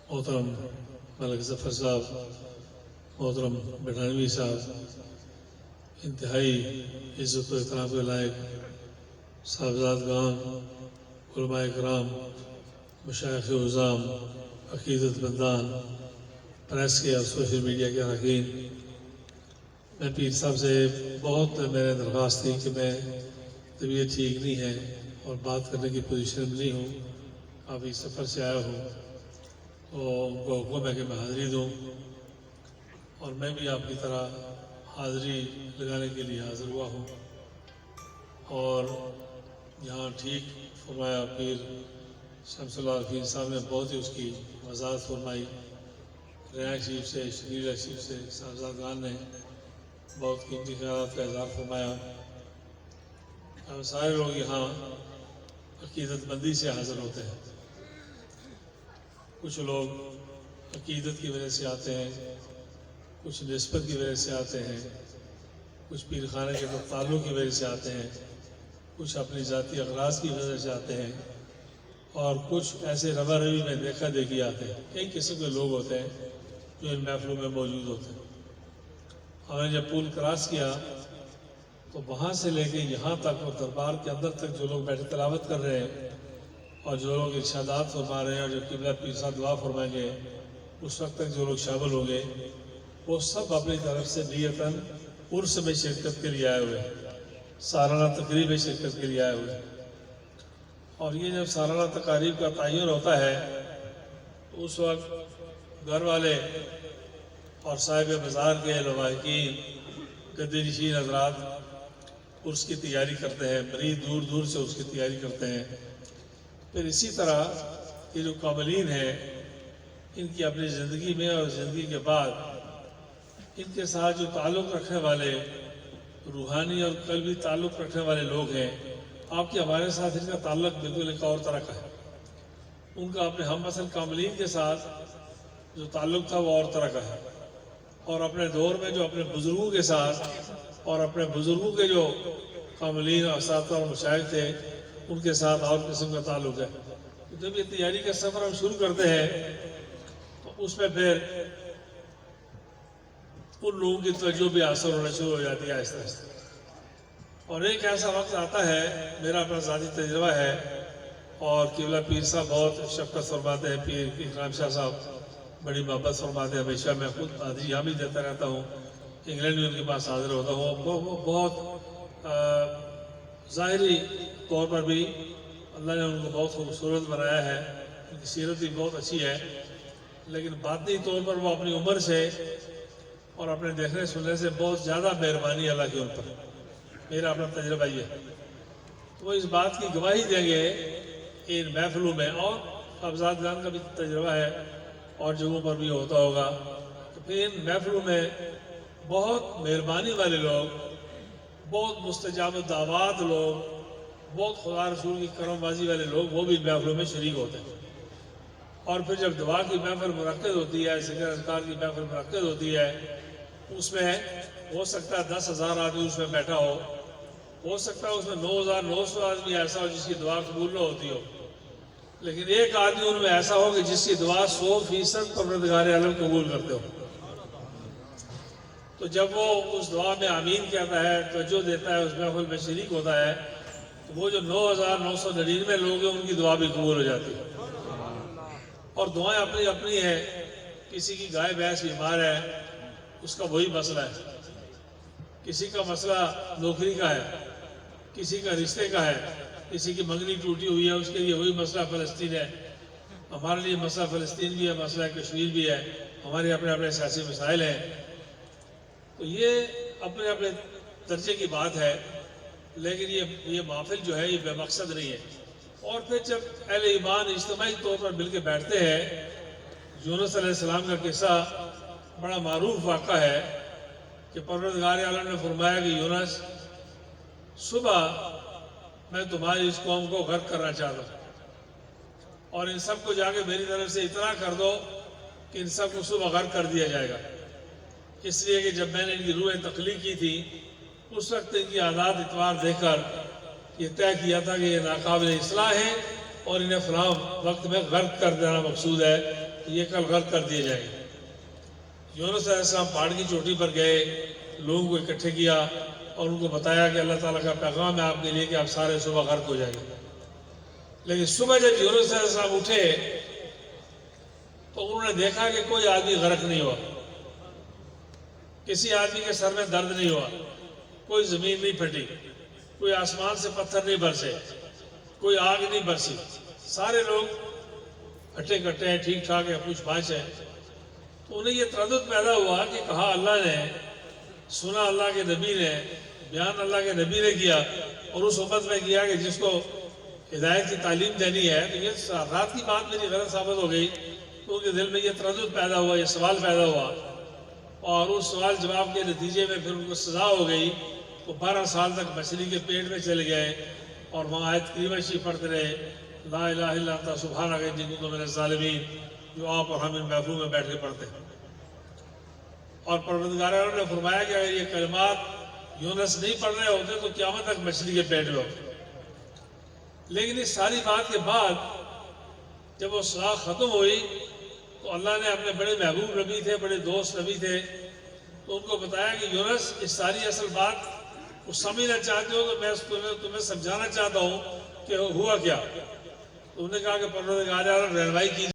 محترم ملک ظفر صاحب، محترم بٹھانوی صاحب، انتہائی عزت و احترام کے لائق صاحبزادگان، علماء کرام، مشائخ عظام، عقیدت مندان، پریس کے اور سوشل میڈیا کے اراکین، میں پیر صاحب سے بہت میرے درخواست تھی کہ میں طبیعت ٹھیک نہیں ہے اور بات کرنے کی پوزیشن میں نہیں ہوں، کافی سفر سے آیا ہوں، تو ان کو حکم ہے کہ میں حاضری دوں، اور میں بھی آپ کی طرح حاضری لگانے کے لیے حاضر ہوا ہوں۔ اور یہاں ٹھیک فرمایا پیر شمس اللہ عارفین صاحب نے بہت ہی اس کی وضاحت فرمائی، ریاض شریف سے، شریعہ شریف سے صاحبزادگان نے بہت قیمتی خیالات کا اظہار فرمایا۔ ہم سارے لوگ یہاں عقیدت مندی سے حاضر ہوتے ہیں، کچھ لوگ عقیدت کی وجہ سے آتے ہیں، کچھ نسبت کی وجہ سے آتے ہیں، کچھ پیر خانے کے تعلق کی وجہ سے آتے ہیں، کچھ اپنی ذاتی اغراض کی وجہ سے آتے ہیں، اور کچھ ایسے روا روی میں دیکھا دیکھی آتے ہیں۔ کئی قسم کے لوگ ہوتے ہیں جو ان محفلوں میں موجود ہوتے ہیں۔ ہم نے جب پل کراس کیا تو وہاں سے لے کے یہاں تک اور دربار کے اندر تک جو لوگ بیٹھے تلاوت کر رہے ہیں اور جو لوگ ارشادات فرما رہے ہیں اور جو قبلہ پیر صاحب دعا فرمائیں گے، اس وقت تک جو لوگ شامل ہوں گے وہ سب اپنی طرف سے نیتاً عرس میں شرکت کے لیے آئے ہوئے ہیں، سالانہ تقریب میں شرکت کے لیے آئے ہوئے ہیں۔ اور یہ جب سالانہ تقاریب کا تعین ہوتا ہے تو اس وقت گھر والے اور صاحب مزار کے لواحقین، گدی نشین حضرات عرس کی تیاری کرتے ہیں، مریض دور دور سے اس کی تیاری کرتے ہیں۔ پھر اسی طرح یہ جو قابلین ہیں، ان کی اپنی زندگی میں اور زندگی کے بعد ان کے ساتھ جو تعلق رکھنے والے، روحانی اور قلبی تعلق رکھنے والے لوگ ہیں، آپ کے ہمارے ساتھ ان کا تعلق بالکل ایک اور طرح کا ہے۔ ان کا اپنے ہم مثل کاملین کے ساتھ جو تعلق تھا وہ اور طرح کا ہے، اور اپنے دور میں جو اپنے بزرگوں کے ساتھ اور اپنے بزرگوں کے جو کاملین اور اساتذہ اور مشائخ تھے ان کے ساتھ اور قسم کا تعلق ہے۔ جب یہ تیاری کا سفر ہم شروع کرتے ہیں تو اس میں پھر ان لوگوں کی توجہ بھی حاصل ہونا شروع ہو جاتی ہے آہستہ آہستہ، اور ایک ایسا وقت آتا ہے، میرا اپنا ذاتی تجربہ ہے، اور قبلہ پیر صاحب بہت شفقت فرماتے ہیں، پیر اکرام شاہ صاحب بڑی محبت فرماتے ہیں، ہمیشہ میں خود حاضری یہاں بھی دیتا رہتا ہوں، انگلینڈ میں ان کے پاس حاضر ہوتا ہوں۔ وہ بہت ظاہری طور پر بھی اللہ نے ان کو بہت خوبصورت بنایا ہے، ان کی سیرت بھی بہت اچھی ہے، لیکن باطنی طور پر وہ اپنی عمر سے اور اپنے دیکھنے سننے سے بہت زیادہ مہربانی اللہ کی ان پر، میرا اپنا تجربہ یہ ہے۔ تو وہ اس بات کی گواہی دیں گے ان محفلوں میں، اور صاحبزادگان کا بھی تجربہ ہے اور جگہوں پر بھی ہوتا ہوگا، تو پھر ان محفلوں میں بہت مہربانی والے لوگ، بہت مستجاب الدعوات لوگ، بہت خدا رسول کی کرم بازی والے لوگ وہ بھی محفلوں میں شریک ہوتے ہیں۔ اور پھر جب دعا کی محفل منعقد ہوتی ہے، ذکر اذکار کی محفل منعقد ہوتی ہے، اس میں ہو سکتا ہے 10,000 آدمی اس میں بیٹھا ہو سکتا ہے اس میں 9,900 آدمی ایسا ہو جس کی دعا قبول نہ ہوتی ہو، لیکن ایک آدمی ان میں ایسا ہو کہ جس کی دعا 100% پروردگار عالم قبول کرتے ہو۔ تو جب وہ اس دعا میں آمین کہتا ہے، توجہ دیتا ہے، اس محفل میں شریک ہوتا ہے، تو وہ جو 9,999 لوگ ہیں ان کی دعا بھی قبول ہو جاتی ہے۔ اور دعائیں اپنی اپنی ہیں، کسی کی گائے بھینس بیمار ہے اس کا وہی مسئلہ ہے، کسی کا مسئلہ نوکری کا ہے، کسی کا رشتے کا ہے، کسی کی منگنی ٹوٹی ہوئی ہے اس کے لیے وہی مسئلہ فلسطین ہے، ہمارے لیے مسئلہ فلسطین بھی ہے، مسئلہ کشمیر بھی ہے، ہمارے اپنے اپنے سیاسی مسائل ہیں۔ تو یہ اپنے اپنے درجے کی بات ہے، لیکن یہ محفل جو ہے یہ بے مقصد نہیں ہے۔ اور پھر جب اہل ایمان اجتماعی طور پر مل کے بیٹھتے ہیں، یونس علیہ السلام کا قصہ بڑا معروف واقعہ ہے کہ پروردگار عالم نے فرمایا کہ یونس، صبح میں تمہاری اس قوم کو غرق کرنا چاہتا ہوں، اور ان سب کو جا کے میری طرف سے اطلاع کر دو کہ ان سب کو صبح غرق کر دیا جائے گا، اس لیے کہ جب میں نے ان کی روحیں تخلیق کی تھی اس وقت ان کی عادات اتوار دیکھ کر یہ طے کیا تھا کہ یہ ناقابل اصلاح ہیں اور انہیں فلاں وقت میں غرق کر دینا مقصود ہے کہ یہ کل غرق کر دیے جائیں گے۔ یونس علیہ السلام پہاڑ کی چوٹی پر گئے، لوگوں کو اکٹھے کیا اور ان کو بتایا کہ اللہ تعالیٰ کا پیغام ہے آپ کے لیے کہ آپ سارے صبح غرق ہو جائیں گے۔ لیکن صبح جب یونس علیہ السلام اٹھے تو انہوں نے دیکھا کہ کوئی آدمی غرق نہیں ہوا، کسی آدمی کے سر میں درد نہیں ہوا، کوئی زمین نہیں پھٹی، کوئی آسمان سے پتھر نہیں برسے، کوئی آگ نہیں برسی، سارے لوگ ہٹے کٹے ہیں، ٹھیک ٹھاک ہیں، پوچھ پاچھ ہے۔ تو انہیں یہ تردد پیدا ہوا کہ کہا اللہ نے، سنا اللہ کے نبی نے، بیان اللہ کے نبی نے کیا اور اس امت میں کیا کہ جس کو ہدایت کی تعلیم دینی ہے، تو یہ رات کی بات میری غلط ثابت ہو گئی۔ تو ان کے دل میں یہ تردد پیدا ہوا، یہ سوال پیدا ہوا، اور اس سوال جواب کے نتیجے میں پھر ان کو سزا ہو گئی۔ وہ 12 سال تک مچھلی کے پیٹ میں چلے گئے اور وہاں آیت کریمہ شریف پڑھتے رہے، لا الہ الا انت سبحانک انی کنت من الظالمین، جو آپ اور ہم ان محفوظ میں بیٹھ کے پڑھتے ہیں۔ اور پروردگار عالم نے فرمایا کہ اگر یہ کلمات یونس نہیں پڑھ رہے ہوتے تو قیامت تک مچھلی کے پیٹ میں ہوتے۔ لیکن اس ساری بات کے بعد جب وہ سزا ختم ہوئی تو اللہ نے اپنے بڑے محبوب نبی تھے، بڑے دوست نبی تھے، تو ان کو بتایا کہ یونس اس ساری اصل بات کو سمجھنا چاہتے ہو تو میں تمہیں سمجھانا چاہتا ہوں کہ ہوا کیا۔ تو انہوں نے کہا کہ پروردگار عالم رہنمائی کی